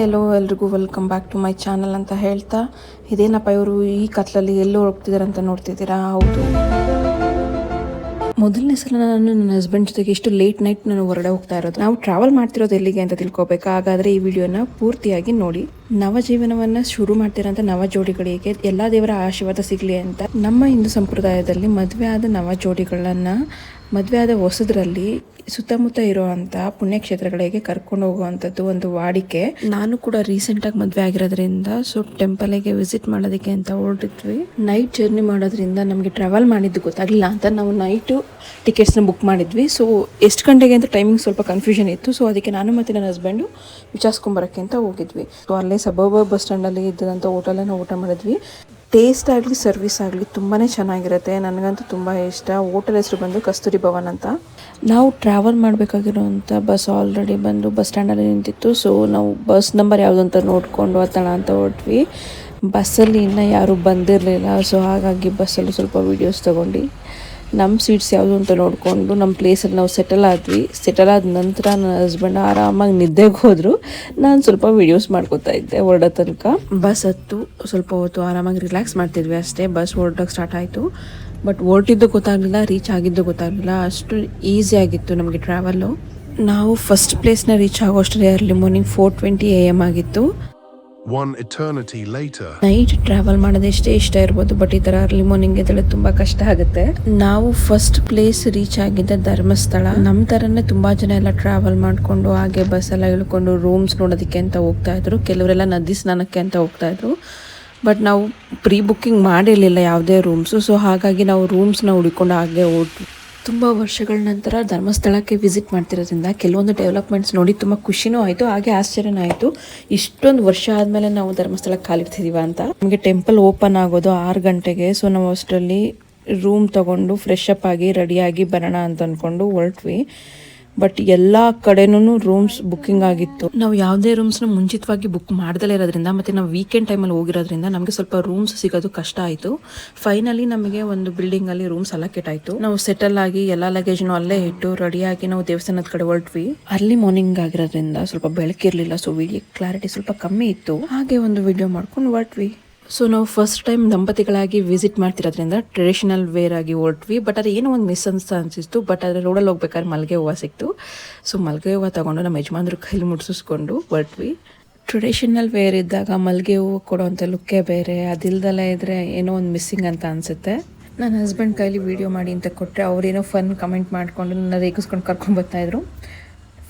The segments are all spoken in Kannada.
ಎಲ್ಲೋ ಎಲ್ರಿಗೂ welcome back to my channel ಅಂತ ಹೇಳ್ತಾ, ಇದೇನಪ್ಪ ಇವರು ಈ ಕತ್ಲಲ್ಲಿ ಎಲ್ಲೋ ಹೋಗ್ತಿದ್ದಾರೆ ಅಂತ ನೋಡ್ತಿದ್ದೀರಾ? ಹೌದು, ಮೊದಲನೇ ಸಲ ನಾನು ನನ್ನ ಹಸ್ಬೆಂಡ್ ಜೊತೆಗೆ ಇಷ್ಟು ಲೇಟ್ ನೈಟ್ ನಾನು ಹೊರಗಡೆ ಹೋಗ್ತಾ ಇರೋದು. ನಾವು ಟ್ರಾವೆಲ್ ಮಾಡ್ತಿರೋದು ಎಲ್ಲಿಗೆ ಅಂತ ತಿಳ್ಕೊಬೇಕಾ? ಹಾಗಾದ್ರೆ ಈ ವಿಡಿಯೋನ ಪೂರ್ತಿಯಾಗಿ ನೋಡಿ. ನವಜೀವನವನ್ನ ಶುರು ಮಾಡ್ತಿರೋಂಥ ನವ ಜೋಡಿಗಳಿಗೆ ಎಲ್ಲಾ ದೇವರ ಆಶೀರ್ವಾದ ಸಿಗ್ಲಿ ಅಂತ ನಮ್ಮ ಹಿಂದೂ ಸಂಪ್ರದಾಯದಲ್ಲಿ ಮದುವೆ ಆದ ನವ ಜೋಡಿಗಳನ್ನ ಮದುವೆ ಆದ ಹೊಸದ್ರಲ್ಲಿ ಸುತ್ತಮುತ್ತ ಇರುವಂತ ಪುಣ್ಯಕ್ಷೇತ್ರಗಳಿಗೆ ಕರ್ಕೊಂಡು ಹೋಗುವಂಥದ್ದು ಒಂದು ವಾಡಿಕೆ. ನಾನು ಕೂಡ ರೀಸೆಂಟ್ ಆಗಿ ಮದುವೆ ಆಗಿರೋದ್ರಿಂದ ಸೊ ಟೆಂಪಲ್ಗೆ ವಿಸಿಟ್ ಮಾಡೋದಕ್ಕೆ ಅಂತ ಹೊರಟಿದ್ವಿ. ನೈಟ್ ಜರ್ನಿ ಮಾಡೋದ್ರಿಂದ ನಮಗೆ ಟ್ರಾವೆಲ್ ಮಾಡಿದ್ದು ಗೊತ್ತಾಗಲಿಲ್ಲ ಅಂತ ನಾವು ನೈಟು ಟಿಕೆಟ್ಸ್ನ ಬುಕ್ ಮಾಡಿದ್ವಿ. ಸೊ ಎಷ್ಟು ಗಂಟೆಗೆ ಅಂತ ಟೈಮಿಂಗ್ ಸ್ವಲ್ಪ ಕನ್ಫ್ಯೂಷನ್ ಇತ್ತು. ಸೊ ಅದಕ್ಕೆ ನಾನು ಮತ್ತು ನನ್ನ ಹಸ್ಬೆಂಡು ವಿಚಾರಿಸ್ಕೊಂಬರೋಕ್ಕೆ ಅಂತ ಹೋಗಿದ್ವಿ. ಸೊ ಅಲ್ಲೇ ಸಬರ್ಬ ಬಸ್ ಸ್ಟ್ಯಾಂಡಲ್ಲಿ ಇದ್ದಂಥ ಹೋಟೆಲನ್ನು ಊಟ ಮಾಡಿದ್ವಿ. ಟೇಸ್ಟ್ ಆಗಲಿ ಸರ್ವಿಸ್ ಆಗಲಿ ತುಂಬಾ ಚೆನ್ನಾಗಿರುತ್ತೆ. ನನಗಂತೂ ತುಂಬ ಇಷ್ಟ. ಹೋಟೆಲ್ ಹೆಸರು ಬಂದು ಕಸ್ತೂರಿ ಭವನ್ ಅಂತ. ನಾವು ಟ್ರಾವೆಲ್ ಮಾಡಬೇಕಾಗಿರೋಂಥ ಬಸ್ ಆಲ್ರೆಡಿ ಬಂದು ಬಸ್ ಸ್ಟ್ಯಾಂಡಲ್ಲಿ ನಿಂತಿತ್ತು. ಸೊ ನಾವು ಬಸ್ ನಂಬರ್ ಯಾವುದು ಅಂತ ನೋಡಿಕೊಂಡು ಹತ್ತೋಣ ಅಂತ ಹೊರಟ್ವಿ. ಬಸ್ಸಲ್ಲಿ ಇನ್ನೂ ಯಾರೂ ಬಂದಿರಲಿಲ್ಲ. ಸೊ ಹಾಗಾಗಿ ಬಸ್ಸಲ್ಲಿ ಸ್ವಲ್ಪ ವೀಡಿಯೋಸ್ ತೊಗೊಂಡು ನಮ್ಮ ಸೀಟ್ಸ್ ಯಾವುದು ಅಂತ ನೋಡಿಕೊಂಡು ನಮ್ಮ ಪ್ಲೇಸಲ್ಲಿ ನಾವು ಸೆಟಲ್ ಆದ ನಂತರ ನನ್ನ ಹಸ್ಬೆಂಡ್ ಆರಾಮಾಗಿ ನಿದ್ದೆಗೆ ಹೋದರು. ನಾನು ಸ್ವಲ್ಪ ವೀಡಿಯೋಸ್ ಮಾಡ್ಕೋತಾ ಇದ್ದೆ ಹೊರಡೋ ತನಕ. ಬಸ್ ಹತ್ತು ಸ್ವಲ್ಪ ಹೊತ್ತು ಆರಾಮಾಗಿ ರಿಲ್ಯಾಕ್ಸ್ ಮಾಡ್ತಿದ್ವಿ ಅಷ್ಟೇ. ಬಸ್ ಹೊರಡೋಕ್ಕೆ ಸ್ಟಾರ್ಟ್ ಆಯಿತು. ಬಟ್ ಹೊರಟಿದ್ದು ಗೊತ್ತಾಗಲಿಲ್ಲ, ರೀಚ್ ಆಗಿದ್ದು ಗೊತ್ತಾಗಲಿಲ್ಲ. ಅಷ್ಟು ಈಸಿ ಆಗಿತ್ತು ನಮಗೆ ಟ್ರಾವೆಲ್ಲು. ನಾವು ಫಸ್ಟ್ ಪ್ಲೇಸ್ನ ರೀಚ್ ಆಗೋಷ್ಟರಲ್ಲಿ ಅರ್ಲಿ ಮಾರ್ನಿಂಗ್ 4:20 AM ಆಗಿತ್ತು. One eternity later. Night travel ಮಾಡೋದೆಷ್ಟೇ ಇಷ್ಟ ಇರ್ಬೋದು, ಬಟ್ ಈ ತರ ಅರ್ಲಿ ಮಾರ್ನಿಂಗ್ ಎದ್ದೇಳೋದು ತುಂಬಾ ಕಷ್ಟ ಆಗುತ್ತೆ. ನಾವು ಫಸ್ಟ್ ಪ್ಲೇಸ್ ರೀಚ್ ಆಗಿದ್ದ ಧರ್ಮಸ್ಥಳ. ನಮ್ ತರನೇ ತುಂಬಾ ಜನ ಎಲ್ಲ ಟ್ರಾವೆಲ್ ಮಾಡ್ಕೊಂಡು ಹಾಗೆ ಬಸ್ ಎಲ್ಲ ಇಳ್ಕೊಂಡು ರೂಮ್ಸ್ ನೋಡೋದಕ್ಕೆ ಅಂತ ಹೋಗ್ತಾ ಇದ್ರು. ಕೆಲವರೆಲ್ಲ ನದಿ ಸ್ನಾನಕ್ಕೆ ಅಂತ ಹೋಗ್ತಾ ಇದ್ರು. ಬಟ್ ನಾವು ಪ್ರೀ ಬುಕ್ಕಿಂಗ್ ಮಾಡಿರಲಿಲ್ಲ ಯಾವುದೇ ರೂಮ್ಸು. ಸೊ ಹಾಗಾಗಿ ನಾವು ರೂಮ್ಸ್ನ ಹುಡ್ಕೊಂಡು ಹಾಗೆ ಹೋದ್ವಿ. ತುಂಬ ವರ್ಷಗಳ ನಂತರ ಧರ್ಮಸ್ಥಳಕ್ಕೆ ವಿಸಿಟ್ ಮಾಡ್ತಿರೋದ್ರಿಂದ ಕೆಲವೊಂದು ಡೆವಲಪ್ಮೆಂಟ್ಸ್ ನೋಡಿ ತುಂಬ ಖುಷಿನೂ ಆಯಿತು, ಹಾಗೆ ಆಶ್ಚರ್ಯನೂ ಆಯಿತು. ಇಷ್ಟೊಂದು ವರ್ಷ ಆದಮೇಲೆ ನಾವು ಧರ್ಮಸ್ಥಳಕ್ಕೆ ಕಾಲಿಡ್ತಿದ್ದೀವ ಅಂತ. ನಮಗೆ ಟೆಂಪಲ್ ಓಪನ್ ಆಗೋದು 6 ಗಂಟೆಗೆ. ಸೊ ನಾವು ಅಷ್ಟರಲ್ಲಿ ರೂಮ್ ತೊಗೊಂಡು ಫ್ರೆಶ್ ಅಪ್ ಆಗಿ ರೆಡಿಯಾಗಿ ಬರೋಣ ಅಂತ ಅಂದ್ಕೊಂಡು ಹೊರಟ್ವಿ. ಬಟ್ ಎಲ್ಲ ಕಡೆನೂ ರೂಮ್ಸ್ ಬುಕ್ಕಿಂಗ್ ಆಗಿತ್ತು. ನಾವು ಯಾವುದೇ ರೂಮ್ಸ್ನ ಮುಂಚಿತವಾಗಿ ಬುಕ್ ಮಾಡ್ದಲೇ ಇರೋದ್ರಿಂದ ಮತ್ತು ನಾವು ವೀಕೆಂಡ್ ಟೈಮಲ್ಲಿ ಹೋಗಿರೋದ್ರಿಂದ ನಮಗೆ ಸ್ವಲ್ಪ ರೂಮ್ಸ್ ಸಿಗೋದು ಕಷ್ಟ ಆಯಿತು. ಫೈನಲಿ ನಮಗೆ ಒಂದು ಬಿಲ್ಡಿಂಗಲ್ಲಿ ರೂಮ್ಸ್ ಅಲೋಕೇಟ್ ಆಯಿತು. ನಾವು ಸೆಟಲ್ ಆಗಿ ಎಲ್ಲ ಲಗೇಜ್ನು ಅಲ್ಲೇ ಇಟ್ಟು ರೆಡಿಯಾಗಿ ನಾವು ದೇವಸ್ಥಾನದ ಕಡೆ ಹೊರಟ್ವಿ. ಅರ್ಲಿ ಮಾರ್ನಿಂಗ್ ಆಗಿರೋದ್ರಿಂದ ಸ್ವಲ್ಪ ಬೆಳಕಿರಲಿಲ್ಲ. ಸೊ ವಿಡಿಯೋ ಕ್ಲಾರಿಟಿ ಸ್ವಲ್ಪ ಕಮ್ಮಿ ಇತ್ತು. ಹಾಗೆ ಒಂದು ವಿಡಿಯೋ ಮಾಡ್ಕೊಂಡು ಹೊರಟ್ವಿ. ಸೊ ನಾವು ಫಸ್ಟ್ ಟೈಮ್ ದಂಪತಿಗಳಾಗಿ ವಿಸಿಟ್ ಮಾಡ್ತಿರೋದ್ರಿಂದ ಟ್ರೆಡಿಷನಲ್ ವೇರ್ ಆಗಿ ಹೊರಟ್ವಿ. ಬಟ್ ಅದು ಏನೋ ಒಂದು ಮಿಸ್ ಅನಿಸ್ತು. ಬಟ್ ಆದರೆ ರೋಡಲ್ಲಿ ಹೋಗ್ಬೇಕಾದ್ರೆ ಮಲ್ಲಿಗೆ ಹೂವು ಸಿಕ್ತು. ಸೊ ಮಲ್ಲಿಗೆ ಹೂವು ತೊಗೊಂಡು ನಮ್ಮ ಯಜಮಾನ್ರ ಕೈಲಿ ಮುಡ್ಸಿಸ್ಕೊಂಡು ಹೊರಟ್ವಿ. ಟ್ರೆಡಿಷನಲ್ ವೇರ್ ಇದ್ದಾಗ ಮಲ್ಲಿಗೆ ಹೂವು ಕೊಡೋವಂಥ ಲುಕ್ಕೇ ಬೇರೆ. ಅದಿಲ್ದಲೇ ಇದ್ದರೆ ಏನೋ ಒಂದು ಮಿಸ್ಸಿಂಗ್ ಅಂತ ಅನಿಸುತ್ತೆ. ನನ್ನ ಹಸ್ಬೆಂಡ್ ಕೈಲಿ ವೀಡಿಯೋ ಮಾಡಿ ಅಂತ ಕೊಟ್ಟರೆ ಅವರೇನೋ ಫನ್ ಕಮೆಂಟ್ ಮಾಡಿಕೊಂಡು ನನ್ನ ರೇಗಿಸ್ಕೊಂಡು ಕರ್ಕೊಂಡು ಬರ್ತಾಯಿದ್ರು.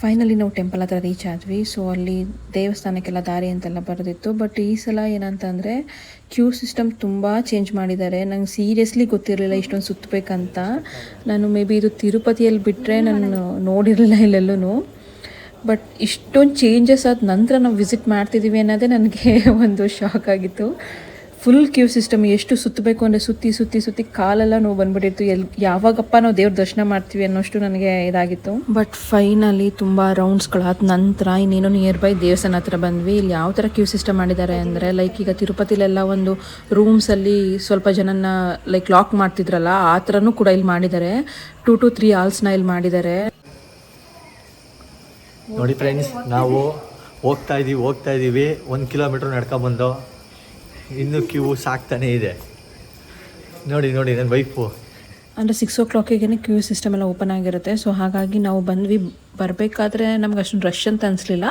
ಫೈನಲಿ ನಾವು ಟೆಂಪಲ್ ಹತ್ರ ರೀಚ್ ಆದ್ವಿ. ಸೊ ಅಲ್ಲಿ ದೇವಸ್ಥಾನಕ್ಕೆಲ್ಲ ದಾರಿ ಅಂತೆಲ್ಲ ಬರೆದಿತ್ತು. ಬಟ್ ಈ ಸಲ ಏನಂತಂದರೆ ಕ್ಯೂ ಸಿಸ್ಟಮ್ ತುಂಬ ಚೇಂಜ್ ಮಾಡಿದ್ದಾರೆ. ನಂಗೆ ಸೀರಿಯಸ್ಲಿ ಗೊತ್ತಿರಲಿಲ್ಲ ಇಷ್ಟೊಂದು ಸುತ್ತಬೇಕಂತ. ನಾನು ಮೇ ಬಿ ಇದು ತಿರುಪತಿಯಲ್ಲಿ ಬಿಟ್ಟರೆ ನಾನು ನೋಡಿರಲಿಲ್ಲ ಇಲ್ಲೆಲ್ಲೂ. ಬಟ್ ಇಷ್ಟೊಂದು ಚೇಂಜಸ್ ಆದ ನಂತರ ನಾವು ವಿಸಿಟ್ ಮಾಡ್ತಿದ್ದೀವಿ ಅನ್ನೋದೇ ನನಗೆ ಒಂದು ಶಾಕ್ ಆಗಿತ್ತು. Full queue system. ಎಷ್ಟು ಸುತ್ತಬೇಕು ಅಂದರೆ ಸುತ್ತಿ ಕಾಲೆಲ್ಲ ನೋವು ಬಂದ್ಬಿಟ್ಟಿತ್ತು. ಯಾವಾಗಪ್ಪ ನಾವು ದೇವ್ರ ದರ್ಶನ ಮಾಡ್ತೀವಿ ಅನ್ನೋಷ್ಟು ನನಗೆ ಇದಾಗಿತ್ತು. ಬಟ್ ಫೈನಲಿ ತುಂಬ ರೌಂಡ್ಸ್ಗಳಾದ ನಂತರ ಇನ್ನೇನೋ ನಿಯರ್ ಬೈ ದೇವಸ್ಥಾನ ಹತ್ರ ಬಂದ್ವಿ. ಇಲ್ಲಿ ಯಾವ ಥರ ಕ್ಯೂ ಸಿಸ್ಟಮ್ ಮಾಡಿದ್ದಾರೆ ಅಂದರೆ ಲೈಕ್ ಈಗ ತಿರುಪತಿಲೆಲ್ಲ ಒಂದು ರೂಮ್ಸಲ್ಲಿ ಸ್ವಲ್ಪ ಜನನ ಲೈಕ್ ಲಾಕ್ ಮಾಡ್ತಿದ್ರಲ್ಲ, ಆ ಥರನೂ ಕೂಡ ಇಲ್ಲಿ ಮಾಡಿದ್ದಾರೆ. 2 to 3 ಹಾಲ್ಸ್ನ ಇಲ್ಲಿ ಮಾಡಿದ್ದಾರೆ. ನೋಡಿ ಫ್ರೆಂಡ್ಸ್, ನಾವು ಹೋಗ್ತಾ ಇದ್ದೀವಿ 1 ಕಿಲೋಮೀಟ್ರ್ ನಡ್ಕೊಂಬಂದು ಇನ್ನೂ ಕ್ಯೂ ಸಾಕ್ತಾನೇ ಇದೆ. ನೋಡಿ ನನ್ನ ವೈಫು ಅಂದರೆ 6 o'clockಗೆ ಕ್ಯೂ ಸಿಸ್ಟಮ್ ಎಲ್ಲ ಓಪನ್ ಆಗಿರುತ್ತೆ. ಸೊ ಹಾಗಾಗಿ ನಾವು ಬಂದ್ವಿ. ಬರಬೇಕಾದ್ರೆ ನಮ್ಗೆ ಅಷ್ಟೊಂದು ರಶ್ ಅಂತ ಅನಿಸ್ಲಿಲ್ಲ.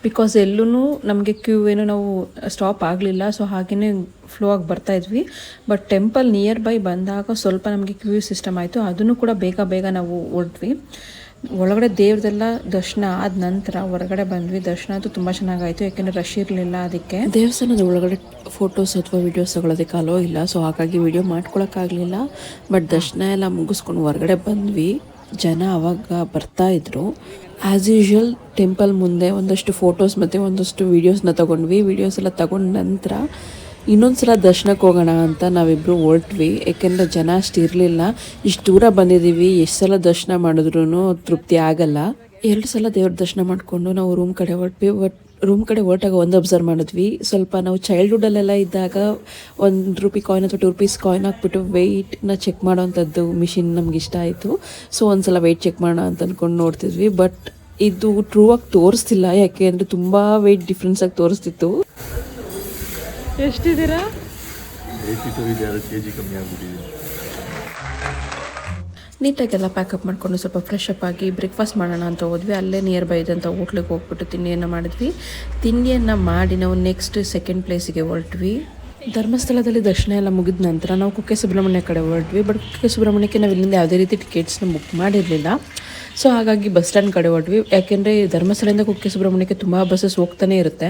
ಬಿಕಾಸ್ ಎಲ್ಲೂ ನಮಗೆ ಕ್ಯೂ ಏನು ನಾವು ಸ್ಟಾಪ್ ಆಗಲಿಲ್ಲ. ಸೊ ಹಾಗೆಯೇ ಫ್ಲೋ ಆಗಿ ಬರ್ತಾಯಿದ್ವಿ. ಬಟ್ ಟೆಂಪಲ್ ನಿಯರ್ ಬೈ ಬಂದಾಗ ಸ್ವಲ್ಪ ನಮಗೆ ಕ್ಯೂ ಸಿಸ್ಟಮ್ ಆಯಿತು. ಅದನ್ನು ಕೂಡ ಬೇಗ ನಾವು ಹೊರಟ್ವಿ. ಒಳಗಡೆ ದೇವ್ರದೆಲ್ಲ ದರ್ಶನ ಆದ ನಂತರ ಹೊರಗಡೆ ಬಂದ್ವಿ. ದರ್ಶನ ಅಂತೂ ತುಂಬ ಚೆನ್ನಾಗಾಯಿತು, ಯಾಕೆಂದರೆ ರಶ್ ಇರಲಿಲ್ಲ. ಅದಕ್ಕೆ ದೇವಸ್ಥಾನದ ಒಳಗಡೆ ಫೋಟೋಸ್ ಅಥವಾ ವೀಡಿಯೋಸ್ ತಗೊಳ್ಳೋದಕ್ಕೆ ಅಲೋ ಇಲ್ಲ. ಸೊ ಹಾಗಾಗಿ ವಿಡಿಯೋ ಮಾಡ್ಕೊಳಕ್ಕಾಗಲಿಲ್ಲ. ಬಟ್ ದರ್ಶನ ಎಲ್ಲ ಮುಗಿಸ್ಕೊಂಡು ಹೊರಗಡೆ ಬಂದ್ವಿ. ಜನ ಅವಾಗ ಬರ್ತಾಯಿದ್ರು. ಆ್ಯಸ್ ಯೂಶ್ವಲ್ ಟೆಂಪಲ್ ಮುಂದೆ ಒಂದಷ್ಟು ಫೋಟೋಸ್ ಮತ್ತು ಒಂದಷ್ಟು ವೀಡಿಯೋಸ್ನ ತೊಗೊಂಡ್ವಿ. ವೀಡಿಯೋಸ್ ಎಲ್ಲ ತಗೊಂಡ ನಂತರ ಇನ್ನೊಂದು ಸಲ ದರ್ಶನಕ್ಕೆ ಹೋಗೋಣ ಅಂತ ನಾವಿಬ್ಬರು ಹೊರಟ್ವಿ. ಏಕೆಂದರೆ ಜನ ಅಷ್ಟು ಇರಲಿಲ್ಲ. ಇಷ್ಟು ದೂರ ಬಂದಿದ್ದೀವಿ, ಎಷ್ಟು ಸಲ ದರ್ಶನ ಮಾಡಿದ್ರೂ ತೃಪ್ತಿ ಆಗಲ್ಲ. 2 ಸಲ ದೇವ್ರ ದರ್ಶನ ಮಾಡಿಕೊಂಡು ನಾವು ರೂಮ್ ಕಡೆ ಹೊರಟ್ವಿ. ಬಟ್ ರೂಮ್ ಕಡೆ ಹೊರಟಾಗ ಒಂದು ಅಬ್ಸರ್ವ್ ಮಾಡಿದ್ವಿ. ಸ್ವಲ್ಪ ನಾವು ಚೈಲ್ಡ್ಹುಡ್ಡಲ್ಲೆಲ್ಲ ಇದ್ದಾಗ ₹1 ಕಾಯಿನ್ ಅಥವಾ ₹2 ಕಾಯಿನ್ ಹಾಕ್ಬಿಟ್ಟು ವೆಯ್ಟ್ನ ಚೆಕ್ ಮಾಡೋವಂಥದ್ದು ಮಿಷಿನ್ ನಮ್ಗೆ ಇಷ್ಟ ಆಯಿತು. ಸೊ ಒಂದು ಸಲ ವೆಯ್ಟ್ ಚೆಕ್ ಮಾಡೋಣ ಅಂತ ಅಂದ್ಕೊಂಡು ನೋಡ್ತಿದ್ವಿ. ಬಟ್ ಇದು ಟ್ರೂ ಆಗಿ ತೋರಿಸ್ತಿಲ್ಲ, ಯಾಕೆ ಅಂದರೆ ತುಂಬ ವೆಯ್ಟ್ ಡಿಫ್ರೆನ್ಸ್ ಆಗಿ ತೋರಿಸ್ತಿತ್ತು. ಎಷ್ಟಿದ್ದೀರಾ? 82 ಇದೆ, 6 kg ಕಮ್ಮಿ ಆಗ್ಬಿಟ್ಟಿದೆ. ನೀಟಾಗೆಲ್ಲ ಪ್ಯಾಕಪ್ ಮಾಡಿಕೊಂಡು ಸ್ವಲ್ಪ ಫ್ರೆಶ್ ಅಪ್ ಆಗಿ ಬ್ರೇಕ್ಫಾಸ್ಟ್ ಮಾಡೋಣ ಅಂತ ಹೋದ್ವಿ. ಅಲ್ಲೇ ನಿಯರ್ ಬೈ ಇದ್ದಂಥ ಹೋಟ್ಲಿಗೆ ಹೋಗ್ಬಿಟ್ಟು ತಿಂಡಿಯನ್ನು ಮಾಡಿದ್ವಿ. ತಿಂಡಿಯನ್ನು ಮಾಡಿ ನಾವು ನೆಕ್ಸ್ಟ್ ಸೆಕೆಂಡ್ ಪ್ಲೇಸಿಗೆ ಹೊರಟ್ವಿ. ಧರ್ಮಸ್ಥಳದಲ್ಲಿ ದರ್ಶನ ಎಲ್ಲ ಮುಗಿದ ನಂತರ ನಾವು ಕುಕ್ಕೆ ಸುಬ್ರಹ್ಮಣ್ಯ ಕಡೆ ಹೊರಟ್ವಿ. ಬಟ್ ಕುಕ್ಕೆ ಸುಬ್ರಹ್ಮಣ್ಯಕ್ಕೆ ನಾವು ಇಲ್ಲಿಂದ ಯಾವುದೇ ರೀತಿ ಟಿಕೆಟ್ಸ್ನ ಬುಕ್ ಮಾಡಿರಲಿಲ್ಲ. ಸೊ ಹಾಗಾಗಿ ಬಸ್ ಸ್ಟ್ಯಾಂಡ್ ಕಡೆ ಹೊರಟ್ವಿ. ಯಾಕೆಂದರೆ ಧರ್ಮಸ್ಥಳದಿಂದ ಕುಕ್ಕೆ ಸುಬ್ರಹ್ಮಣ್ಯಕ್ಕೆ ತುಂಬ ಬಸ್ಸಸ್ ಹೋಗ್ತಾನೆ ಇರುತ್ತೆ.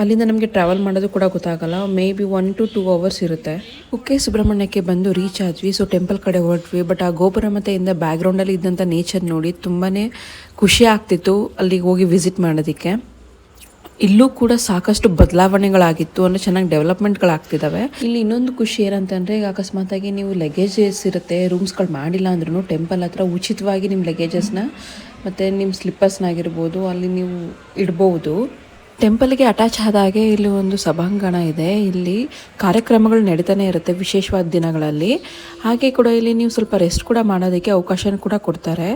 ಅಲ್ಲಿಂದ ನಮಗೆ ಟ್ರಾವೆಲ್ ಮಾಡೋದು ಕೂಡ ಗೊತ್ತಾಗಲ್ಲ. ಮೇ ಬಿ 1 to 2 hours ಇರುತ್ತೆ. ಕುಕ್ಕೆ ಸುಬ್ರಹ್ಮಣ್ಯಕ್ಕೆ ಬಂದು ರೀಚ್ ಆದ್ವಿ. ಸೊ ಟೆಂಪಲ್ ಕಡೆ ಹೊರಟ್ವಿ. ಬಟ್ ಆ ಗೋಪುರ ಮತ್ತು ಇಂದ ಬ್ಯಾಕ್ಗ್ರೌಂಡಲ್ಲಿ ಇದ್ದಂಥ ನೇಚರ್ ನೋಡಿ ತುಂಬಾ ಖುಷಿ ಆಗ್ತಿತ್ತು ಅಲ್ಲಿಗೆ ಹೋಗಿ ವಿಸಿಟ್ ಮಾಡೋದಕ್ಕೆ. ಇಲ್ಲೂ ಕೂಡ ಸಾಕಷ್ಟು ಬದಲಾವಣೆಗಳಾಗಿತ್ತು, ಅಂದರೆ ಚೆನ್ನಾಗಿ ಡೆವಲಪ್ಮೆಂಟ್ಗಳಾಗ್ತಿದ್ದಾವೆ. ಇಲ್ಲಿ ಇನ್ನೊಂದು ಖುಷಿ ಏನಂತಂದರೆ, ಈಗ ಅಕಸ್ಮಾತಾಗಿ ನೀವು ಲಗೇಜಸ್ ಇರುತ್ತೆ, ರೂಮ್ಸ್ಗಳು ಮಾಡಿಲ್ಲ ಅಂದ್ರೂ ಟೆಂಪಲ್ ಹತ್ರ ಉಚಿತವಾಗಿ ನಿಮ್ಮ ಲಗೇಜಸ್ನ ಮತ್ತು ನಿಮ್ಮ ಸ್ಲಿಪ್ಪರ್ಸ್ನಾಗಿರ್ಬೋದು ಅಲ್ಲಿ ನೀವು ಇಡ್ಬೋದು. ಟೆಂಪಲ್ಗೆ ಅಟ್ಯಾಚ್ ಆದಾಗೆ ಇಲ್ಲಿ ಒಂದು ಸಭಾಂಗಣ ಇದೆ. ಇಲ್ಲಿ ಕಾರ್ಯಕ್ರಮಗಳು ನಡೀತಾನೆ ಇರುತ್ತೆ ವಿಶೇಷವಾದ ದಿನಗಳಲ್ಲಿ. ಹಾಗೆ ಕೂಡ ಇಲ್ಲಿ ನೀವು ಸ್ವಲ್ಪ ರೆಸ್ಟ್ ಕೂಡ ಮಾಡೋದಕ್ಕೆ ಅವಕಾಶ ಕೂಡ ಕೊಡ್ತಾರೆ.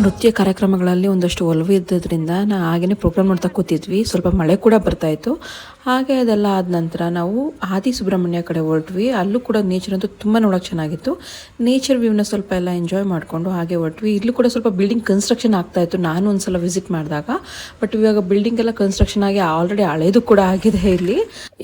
ನೃತ್ಯ ಕಾರ್ಯಕ್ರಮಗಳಲ್ಲಿ ಒಂದಷ್ಟು ಒಲವು ಇದ್ದದ್ರಿಂದ ನಾವು ಹಾಗೆಯೇ ಪ್ರೋಗ್ರಾಮ್ ನೋಡ್ತಾ ಕೂತಿದ್ವಿ. ಸ್ವಲ್ಪ ಮಳೆ ಕೂಡ ಬರ್ತಾಯಿತ್ತು. ಹಾಗೆ ಅದೆಲ್ಲ ಆದ ನಂತರ ನಾವು ಆದಿ ಸುಬ್ರಹ್ಮಣ್ಯ ಕಡೆ ಹೊರಟ್ವಿ. ಅಲ್ಲೂ ಕೂಡ ನೇಚರ್ ಅಂತೂ ತುಂಬ ನೋಡೋಕೆ ಚೆನ್ನಾಗಿತ್ತು. ನೇಚರ್ ವ್ಯೂನ ಸ್ವಲ್ಪ ಎಲ್ಲ ಎಂಜಾಯ್ ಮಾಡಿಕೊಂಡು ಹಾಗೆ ಹೊರಟ್ವಿ. ಇಲ್ಲೂ ಕೂಡ ಸ್ವಲ್ಪ ಬಿಲ್ಡಿಂಗ್ ಕನ್ಸ್ಟ್ರಕ್ಷನ್ ಆಗ್ತಾಯಿತ್ತು ನಾನು ಒಂದ್ಸಲ ವಿಸಿಟ್ ಮಾಡಿದಾಗ. ಬಟ್ ಇವಾಗ ಬಿಲ್ಡಿಂಗ್ ಎಲ್ಲ ಕನ್ಸ್ಟ್ರಕ್ಷನ್ ಆಗಿ ಆಲ್ರೆಡಿ ಹಳೇದು ಕೂಡ ಆಗಿದೆ.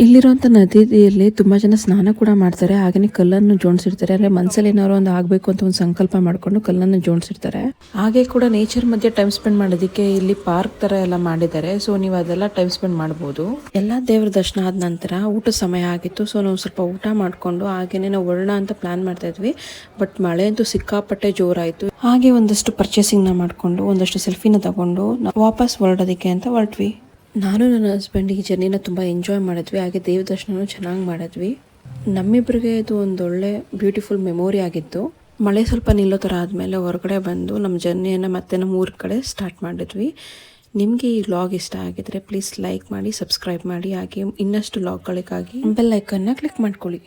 ಇಲ್ಲಿರುವಂಥ ನದಿಯಲ್ಲಿ ತುಂಬ ಜನ ಸ್ನಾನ ಕೂಡ ಮಾಡ್ತಾರೆ. ಹಾಗೆಯೇ ಕಲ್ಲನ್ನು ಜೋಡಿಸಿರ್ತಾರೆ. ಅಂದರೆ ಮನಸ್ಸಲ್ಲಿ ಏನಾದ್ರು ಒಂದು ಆಗಬೇಕು ಅಂತ ಒಂದು ಸಂಕಲ್ಪ ಮಾಡಿಕೊಂಡು ಕಲ್ಲನ್ನು ಜೋಡಿಸಿರ್ತಾರೆ. ಹಾಗೆ ಕೂಡ ನೇಚರ್ ಮಧ್ಯೆ ಟೈಮ್ ಸ್ಪೆಂಡ್ ಮಾಡೋದಕ್ಕೆ ಇಲ್ಲಿ ಪಾರ್ಕ್ ಥರ ಎಲ್ಲ ಮಾಡಿದ್ದಾರೆ. ಸೊ ನೀವು ಅದೆಲ್ಲ ಟೈಮ್ ಸ್ಪೆಂಡ್ ಮಾಡ್ಬೋದು. ಎಲ್ಲ ದೇವ್ರ ದರ್ಶನ ಆದ ನಂತರ ಊಟ ಸಮಯ ಆಗಿತ್ತು. ಸೊ ನಾವು ಸ್ವಲ್ಪ ಊಟ ಮಾಡಿಕೊಂಡು ಹಾಗೆಯೇ ನಾವು ಹೊರಡೋಣ ಅಂತ ಪ್ಲಾನ್ ಮಾಡ್ತಾ ಇದ್ವಿ. ಬಟ್ ಮಳೆ ಅಂತೂ ಸಿಕ್ಕಾಪಟ್ಟೆ ಜೋರಾಯಿತು. ಹಾಗೆ ಒಂದಷ್ಟು ಪರ್ಚೇಸಿಂಗ್ನ ಮಾಡಿಕೊಂಡು ಒಂದಷ್ಟು ಸೆಲ್ಫಿನ ತಗೊಂಡು ವಾಪಸ್ ಹೊರಡೋದಕ್ಕೆ ಅಂತ ಹೊರಟ್ವಿ. ನಾನು ನನ್ನ ಹಸ್ಬೆಂಡ್ ಈ ಜರ್ನಿನ ತುಂಬ ಎಂಜಾಯ್ ಮಾಡಿದ್ವಿ. ಹಾಗೆ ದೇವ್ರ ದರ್ಶನ ಚೆನ್ನಾಗಿ ಮಾಡಿದ್ವಿ. ನಮ್ಮಿಬ್ಬರಿಗೆ ಇದು ಒಂದೊಳ್ಳೆ ಬ್ಯೂಟಿಫುಲ್ ಮೆಮೊರಿ ಆಗಿತ್ತು. ಮಳೆ ಸ್ವಲ್ಪ ನಿಲ್ಲೋ ಥರ ಆದಮೇಲೆ ಹೊರಗಡೆ ಬಂದು ನಮ್ಮ ಜರ್ನಿಯನ್ನು ಮತ್ತೆ ನಮ್ಮ ಊರ ಕಡೆ ಸ್ಟಾರ್ಟ್ ಮಾಡಿದ್ವಿ. ನಿಮಗೆ ಈ ವ್ಲಾಗ್ ಇಷ್ಟ ಆಗಿದ್ರೆ ಪ್ಲೀಸ್ ಲೈಕ್ ಮಾಡಿ, ಸಬ್ಸ್ಕ್ರೈಬ್ ಮಾಡಿ. ಹಾಗೆ ಇನ್ನಷ್ಟು ವ್ಲಾಗ್ಗಳಿಗಾಗಿ ಬೆಲ್ ಐಕನ್ನ ಕ್ಲಿಕ್ ಮಾಡ್ಕೊಳ್ಳಿ.